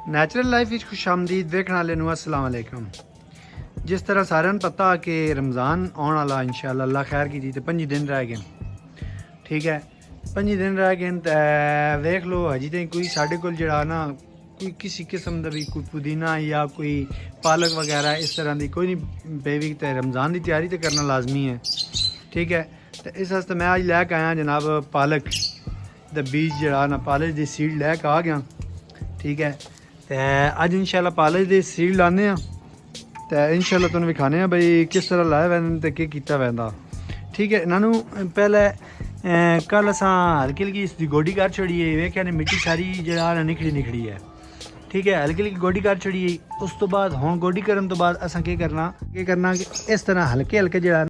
Natural life ਵਿੱਚ ਖੁਸ਼ਾਮਦੀਦ ਵੇਖਣ ਵਾਲੇ ਨੂੰ अस्सलाम वालेकुम। जिस तरह सारे पता कि रमज़ान आने वाला इंशाअल्लाह अल्लाह खैर की तो 5 दिन रह गए। ठीक है, 5 दिन रह गए तो वेख लो हजी तक कोई साढ़े को जड़ा ना कोई किसी किस्म का भी कोई पुदीना या कोई पालक वगैरह इस तरह की कोई नहीं पेवी। तो रमज़ान की तैयारी तो करना लाजमी है। ठीक है, तो इस वास्ते मैं अज लैके आया जनाब पालक दा बीज जड़ा ना पालक की सीड लैके आ गया। ठीक है, तो अज इंशाअल्लाह पालक की सीड लाने तो इंशाअल्लाह तुहानूं विखाने बई किस तरह लाया वैन तो किया वैंदा। ठीक है, इन्हों पहले कल असां हल्की हल्की इसकी गोडी कर छोड़ी है। वेख्या ने मिट्टी सारी जड़ा निखड़ी है। ठीक है, हल्की हल्की गोडी कर छोड़ी है। उस तो बाद हुण गोडी करन तो बाद असां की करना कि इस तरह हल्के हल्के जड़ा